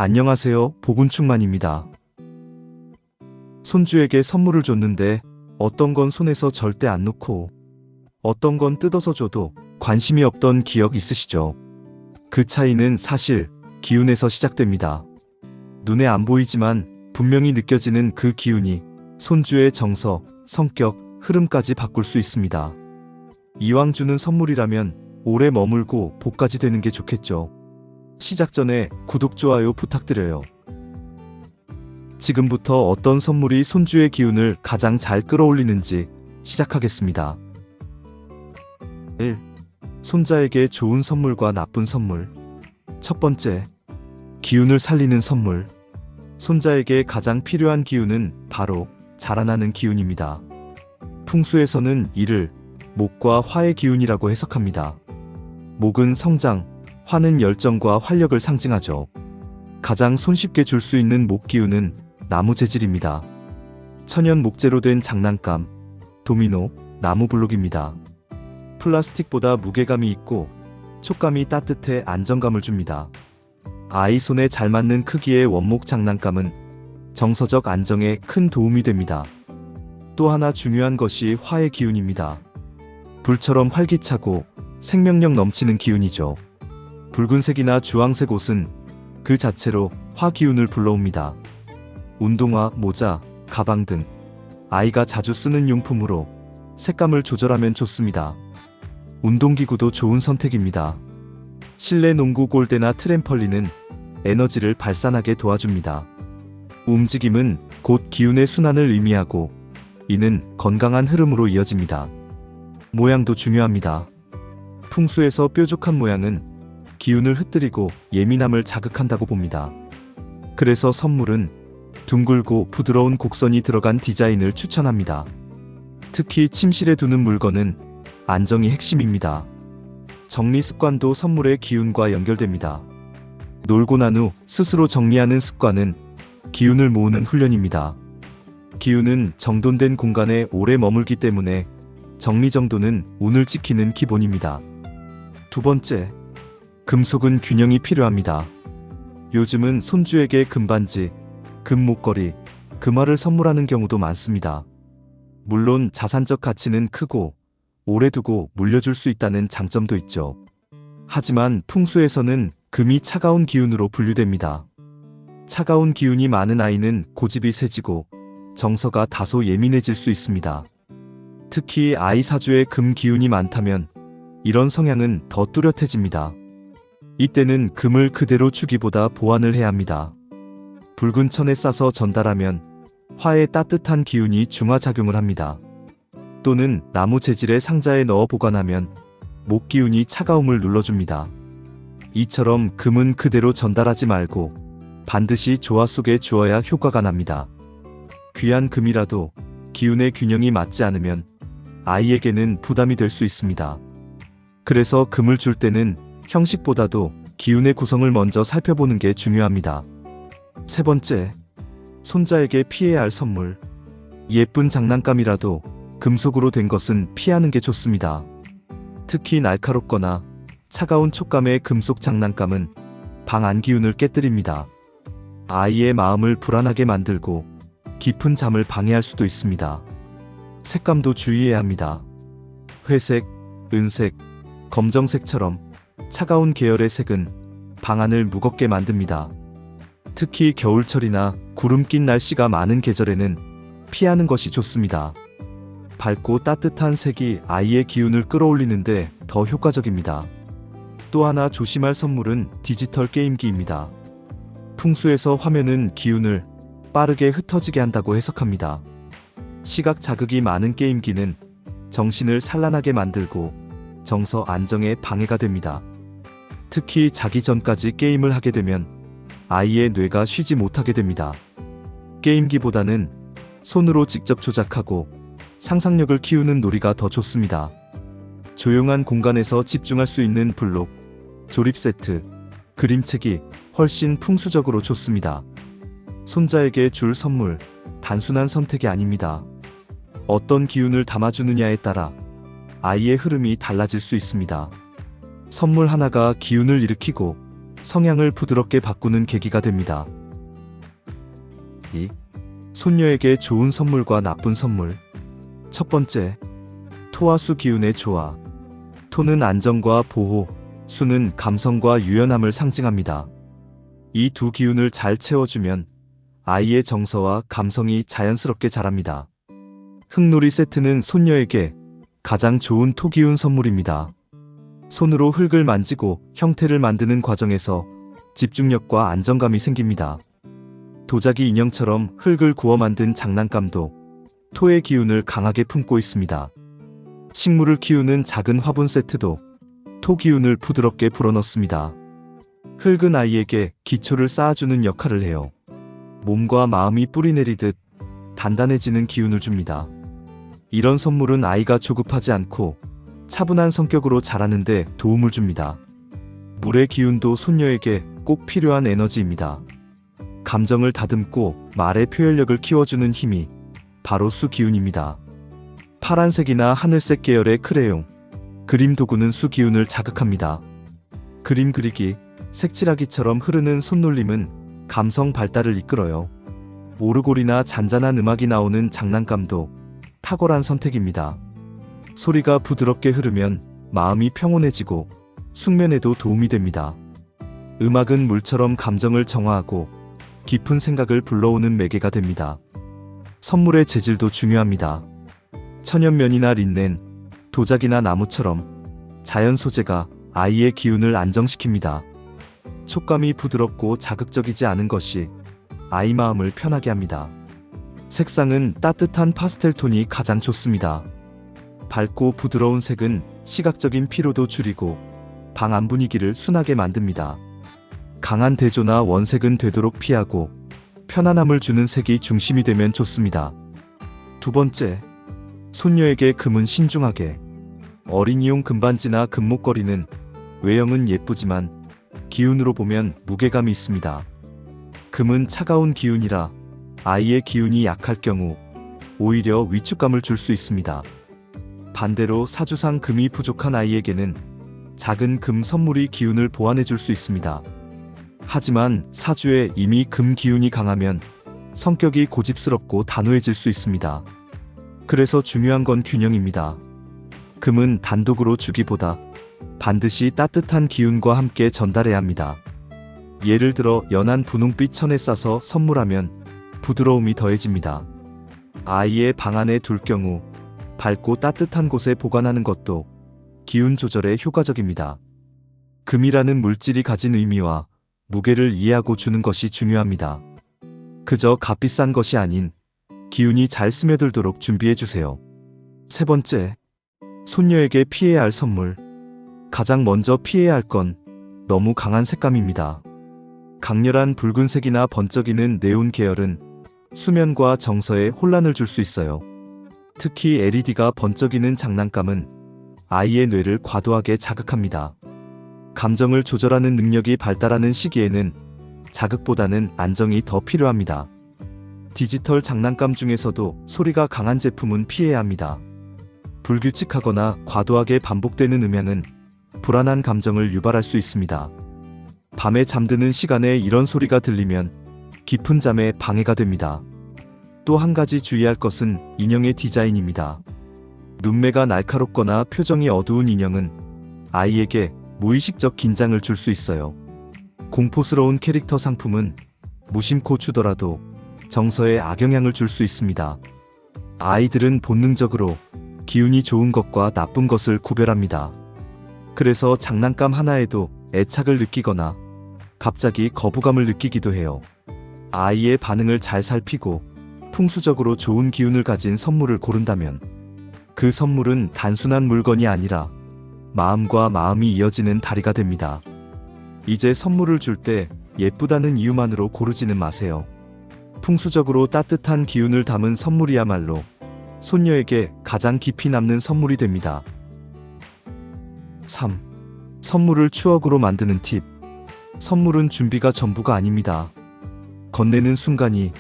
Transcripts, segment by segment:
안녕하세요. 복운충만입니다. 손주에게 선물을 줬는데 어떤 건 손에서 절대 안 놓고 어떤 건 뜯어서 줘도 관심이 없던 기억 있으시죠? 그 차이는 사실 기운에서 시작됩니다. 눈에 안 보이지만 분명히 느껴지는 그 기운이 손주의 정서, 성격, 흐름까지 바꿀 수 있습니다. 이왕 주는 선물이라면 오래 머물고 복까지 되는 게 좋겠죠. 시작 전에 구독, 좋아요 부탁드려요. 지금부터 어떤 선물이 손주의 기운을 가장 잘 끌어올리는지 시작하겠습니다. 1. 손자에게 좋은 선물과 나쁜 선물. 첫 번째, 기운을 살리는 선물. 손자에게 가장 필요한 기운은 바로 자라나는 기운입니다. 풍수에서는 이를 목과 화의 기운이라고 해석합니다. 목은 성장, 화는 열정과 활력을 상징하죠. 가장 손쉽게 줄 수 있는 목 기운은 나무 재질입니다. 천연 목재로 된 장난감, 도미노, 나무 블록입니다. 플라스틱보다 무게감이 있고 촉감이 따뜻해 안정감을 줍니다. 아이 손에 잘 맞는 크기의 원목 장난감은 정서적 안정에 큰 도움이 됩니다. 또 하나 중요한 것이 화의 기운입니다. 불처럼 활기차고 생명력 넘치는 기운이죠. 붉은색이나 주황색 옷은 그 자체로 화 기운을 불러옵니다. 운동화, 모자, 가방 등 아이가 자주 쓰는 용품으로 색감을 조절하면 좋습니다. 운동기구도 좋은 선택입니다. 실내 농구 골대나 트램펄린은 에너지를 발산하게 도와줍니다. 움직임은 곧 기운의 순환을 의미하고 이는 건강한 흐름으로 이어집니다. 모양도 중요합니다. 풍수에서 뾰족한 모양은 기운을 흩뜨리고 예민함을 자극한다고 봅니다. 그래서 선물은 둥글고 부드러운 곡선이 들어간 디자인을 추천합니다. 특히 침실에 두는 물건은 안정이 핵심입니다. 정리 습관도 선물의 기운과 연결됩니다. 놀고 난 후 스스로 정리하는 습관은 기운을 모으는 훈련입니다. 기운은 정돈된 공간에 오래 머물기 때문에 정리정돈은 운을 지키는 기본입니다. 두 번째, 금속은 균형이 필요합니다. 요즘은 손주에게 금반지, 금목걸이, 금화를 선물하는 경우도 많습니다. 물론 자산적 가치는 크고 오래 두고 물려줄 수 있다는 장점도 있죠. 하지만 풍수에서는 금이 차가운 기운으로 분류됩니다. 차가운 기운이 많은 아이는 고집이 세지고 정서가 다소 예민해질 수 있습니다. 특히 아이 사주에 금 기운이 많다면 이런 성향은 더 뚜렷해집니다. 이때는 금을 그대로 주기보다 보완을 해야 합니다. 붉은 천에 싸서 전달하면 화의 따뜻한 기운이 중화작용을 합니다. 또는 나무 재질의 상자에 넣어 보관하면 목 기운이 차가움을 눌러줍니다. 이처럼 금은 그대로 전달하지 말고 반드시 조화 속에 주어야 효과가 납니다. 귀한 금이라도 기운의 균형이 맞지 않으면 아이에게는 부담이 될 수 있습니다. 그래서 금을 줄 때는 형식보다도 기운의 구성을 먼저 살펴보는 게 중요합니다. 세 번째, 손자에게 피해야 할 선물. 예쁜 장난감이라도 금속으로 된 것은 피하는 게 좋습니다. 특히 날카롭거나 차가운 촉감의 금속 장난감은 방 안 기운을 깨뜨립니다. 아이의 마음을 불안하게 만들고 깊은 잠을 방해할 수도 있습니다. 색감도 주의해야 합니다. 회색, 은색, 검정색처럼 차가운 계열의 색은 방안을 무겁게 만듭니다. 특히 겨울철이나 구름 낀 날씨가 많은 계절에는 피하는 것이 좋습니다. 밝고 따뜻한 색이 아이의 기운을 끌어올리는데 더 효과적입니다. 또 하나 조심할 선물은 디지털 게임기입니다. 풍수에서 화면은 기운을 빠르게 흩어지게 한다고 해석합니다. 시각 자극이 많은 게임기는 정신을 산란하게 만들고 정서 안정에 방해가 됩니다. 특히 자기 전까지 게임을 하게 되면 아이의 뇌가 쉬지 못하게 됩니다. 게임기보다는 손으로 직접 조작하고 상상력을 키우는 놀이가 더 좋습니다. 조용한 공간에서 집중할 수 있는 블록, 조립 세트, 그림책이 훨씬 풍수적으로 좋습니다. 손자에게 줄 선물, 단순한 선택이 아닙니다. 어떤 기운을 담아주느냐에 따라 아이의 흐름이 달라질 수 있습니다. 선물 하나가 기운을 일으키고 성향을 부드럽게 바꾸는 계기가 됩니다. 2. 손녀에게 좋은 선물과 나쁜 선물. 첫 번째, 토와 수 기운의 조화. 토는 안정과 보호, 수는 감성과 유연함을 상징합니다. 이 두 기운을 잘 채워주면 아이의 정서와 감성이 자연스럽게 자랍니다. 흙놀이 세트는 손녀에게 가장 좋은 토기운 선물입니다. 손으로 흙을 만지고 형태를 만드는 과정에서 집중력과 안정감이 생깁니다. 도자기 인형처럼 흙을 구워 만든 장난감도 토의 기운을 강하게 품고 있습니다. 식물을 키우는 작은 화분 세트도 토 기운을 부드럽게 불어넣습니다. 흙은 아이에게 기초를 쌓아주는 역할을 해요. 몸과 마음이 뿌리내리듯 단단해지는 기운을 줍니다. 이런 선물은 아이가 조급하지 않고 차분한 성격으로 자라는데 도움을 줍니다. 물의 기운도 손녀에게 꼭 필요한 에너지입니다. 감정을 다듬고 말의 표현력을 키워주는 힘이 바로 수 기운입니다. 파란색이나 하늘색 계열의 크레용, 그림 도구는 수 기운을 자극합니다. 그림 그리기, 색칠하기처럼 흐르는 손놀림은 감성 발달을 이끌어요. 오르골이나 잔잔한 음악이 나오는 장난감도 탁월한 선택입니다. 소리가 부드럽게 흐르면 마음이 평온해지고 숙면에도 도움이 됩니다. 음악은 물처럼 감정을 정화하고 깊은 생각을 불러오는 매개가 됩니다. 선물의 재질도 중요합니다. 천연면이나 린넨, 도자기나 나무처럼 자연 소재가 아이의 기운을 안정시킵니다. 촉감이 부드럽고 자극적이지 않은 것이 아이 마음을 편하게 합니다. 색상은 따뜻한 파스텔 톤이 가장 좋습니다. 밝고 부드러운 색은 시각적인 피로도 줄이고 방 안 분위기를 순하게 만듭니다. 강한 대조나 원색은 되도록 피하고 편안함을 주는 색이 중심이 되면 좋습니다. 두 번째, 손녀에게 금은 신중하게. 어린이용 금반지나 금목걸이는 외형은 예쁘지만 기운으로 보면 무게감이 있습니다. 금은 차가운 기운이라 아이의 기운이 약할 경우 오히려 위축감을 줄 수 있습니다. 반대로 사주상 금이 부족한 아이에게는 작은 금 선물이 기운을 보완해 줄 수 있습니다. 하지만 사주에 이미 금 기운이 강하면 성격이 고집스럽고 단호해질 수 있습니다. 그래서 중요한 건 균형입니다. 금은 단독으로 주기보다 반드시 따뜻한 기운과 함께 전달해야 합니다. 예를 들어 연한 분홍빛 천에 싸서 선물하면 부드러움이 더해집니다. 아이의 방 안에 둘 경우 밝고 따뜻한 곳에 보관하는 것도 기운 조절에 효과적입니다. 금이라는 물질이 가진 의미와 무게를 이해하고 주는 것이 중요합니다. 그저 값비싼 것이 아닌 기운이 잘 스며들도록 준비해주세요. 세 번째, 손녀에게 피해야 할 선물. 가장 먼저 피해야 할 건 너무 강한 색감입니다. 강렬한 붉은색이나 번쩍이는 네온 계열은 수면과 정서에 혼란을 줄 수 있어요. 특히 LED가 번쩍이는 장난감은 아이의 뇌를 과도하게 자극합니다. 감정을 조절하는 능력이 발달하는 시기에는 자극보다는 안정이 더 필요합니다. 디지털 장난감 중에서도 소리가 강한 제품은 피해야 합니다. 불규칙하거나 과도하게 반복되는 음향은 불안한 감정을 유발할 수 있습니다. 밤에 잠드는 시간에 이런 소리가 들리면 깊은 잠에 방해가 됩니다. 또 한 가지 주의할 것은 인형의 디자인입니다. 눈매가 날카롭거나 표정이 어두운 인형은 아이에게 무의식적 긴장을 줄 수 있어요. 공포스러운 캐릭터 상품은 무심코 주더라도 정서에 악영향을 줄 수 있습니다. 아이들은 본능적으로 기운이 좋은 것과 나쁜 것을 구별합니다. 그래서 장난감 하나에도 애착을 느끼거나 갑자기 거부감을 느끼기도 해요. 아이의 반응을 잘 살피고 풍수적으로 좋은 기운을 가진 선물을 고른다면 그 선물은 단순한 물건이 아니라 마음과 마음이 이어지는 다리가 됩니다. 이제 선물을 줄 때 예쁘다는 이유만으로 고르지는 마세요. 풍수적으로 따뜻한 기운을 담은 선물이야말로 손녀에게 가장 깊이 남는 선물이 됩니다. 3. 선물을 추억으로 만드는 팁. 선물은 준비가 전부가 아닙니다. 건네는 순간이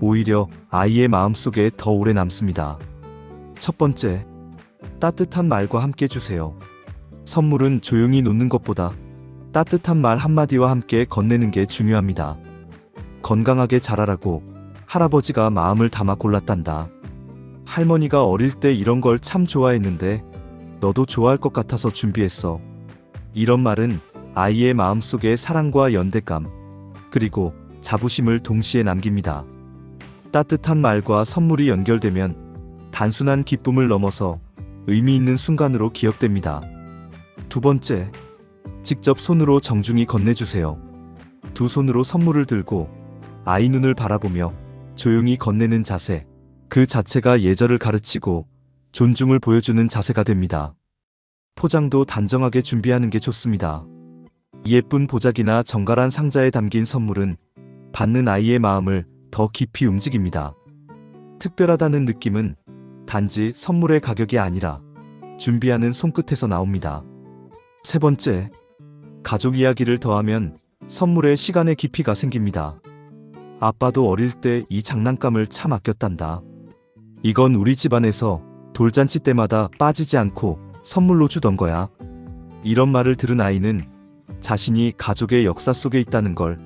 오히려 아이의 마음속에 더 오래 남습니다. 첫 번째, 따뜻한 말과 함께 주세요. 선물은 조용히 놓는 것보다 따뜻한 말 한마디와 함께 건네는 게 중요합니다. 건강하게 자라라고 할아버지가 마음을 담아 골랐단다. 할머니가 어릴 때 이런 걸 참 좋아했는데 너도 좋아할 것 같아서 준비했어. 이런 말은 아이의 마음속에 사랑과 연대감, 그리고 자부심을 동시에 남깁니다. 따뜻한 말과 선물이 연결되면 단순한 기쁨을 넘어서 의미 있는 순간으로 기억됩니다. 두 번째, 직접 손으로 정중히 건네주세요. 두 손으로 선물을 들고 아이 눈을 바라보며 조용히 건네는 자세, 그 자체가 예절을 가르치고 존중을 보여주는 자세가 됩니다. 포장도 단정하게 준비하는 게 좋습니다. 예쁜 보자기나 정갈한 상자에 담긴 선물은 받는 아이의 마음을 더 깊이 움직입니다. 특별하다는 느낌은 단지 선물의 가격이 아니라 준비하는 손끝에서 나옵니다. 세 번째, 가족 이야기를 더하면 선물에 시간의 깊이가 생깁니다. 아빠도 어릴 때 이 장난감을 참 아꼈단다. 이건 우리 집안에서 돌잔치 때마다 빠지지 않고 선물로 주던 거야. 이런 말을 들은 아이는 자신이 가족의 역사 속에 있다는 걸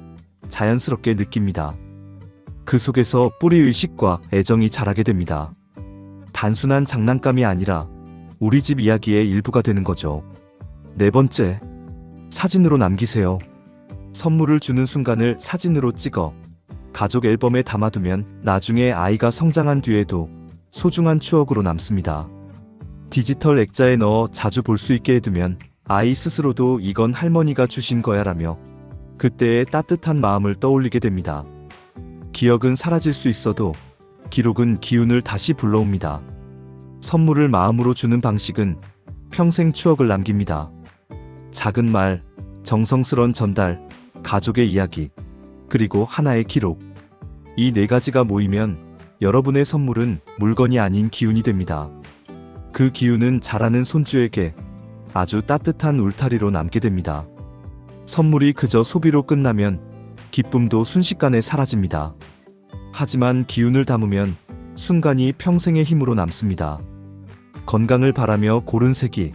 자연스럽게 느낍니다. 그 속에서 뿌리의식과 애정이 자라게 됩니다. 단순한 장난감이 아니라 우리 집 이야기의 일부가 되는 거죠. 네 번째, 사진으로 남기세요. 선물을 주는 순간을 사진으로 찍어 가족 앨범에 담아두면 나중에 아이가 성장한 뒤에도 소중한 추억으로 남습니다. 디지털 액자에 넣어 자주 볼 수 있게 해두면 아이 스스로도 이건 할머니가 주신 거야라며 그때의 따뜻한 마음을 떠올리게 됩니다. 기억은 사라질 수 있어도 기록은 기운을 다시 불러옵니다. 선물을 마음으로 주는 방식은 평생 추억을 남깁니다. 작은 말, 정성스런 전달, 가족의 이야기, 그리고 하나의 기록. 이 네 가지가 모이면 여러분의 선물은 물건이 아닌 기운이 됩니다. 그 기운은 자라는 손주에게 아주 따뜻한 울타리로 남게 됩니다. 선물이 그저 소비로 끝나면 기쁨도 순식간에 사라집니다. 하지만 기운을 담으면 순간이 평생의 힘으로 남습니다. 건강을 바라며 고른 색이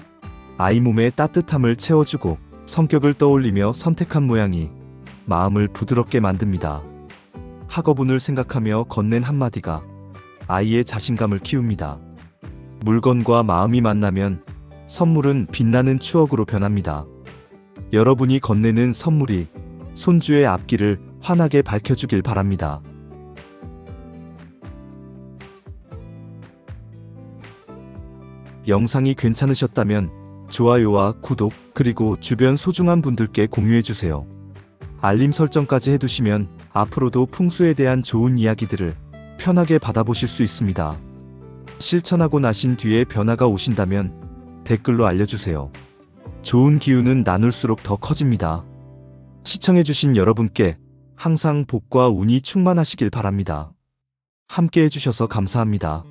아이 몸의 따뜻함을 채워주고 성격을 떠올리며 선택한 모양이 마음을 부드럽게 만듭니다. 학업운을 생각하며 건넨 한마디가 아이의 자신감을 키웁니다. 물건과 마음이 만나면 선물은 빛나는 추억으로 변합니다. 여러분이 건네는 선물이 손주의 앞길을 환하게 밝혀주길 바랍니다. 영상이 괜찮으셨다면 좋아요와 구독, 그리고 주변 소중한 분들께 공유해주세요. 알림 설정까지 해두시면 앞으로도 풍수에 대한 좋은 이야기들을 편하게 받아보실 수 있습니다. 실천하고 나신 뒤에 변화가 오신다면 댓글로 알려주세요. 좋은 기운은 나눌수록 더 커집니다. 시청해주신 여러분께 항상 복과 운이 충만하시길 바랍니다. 함께 해주셔서 감사합니다.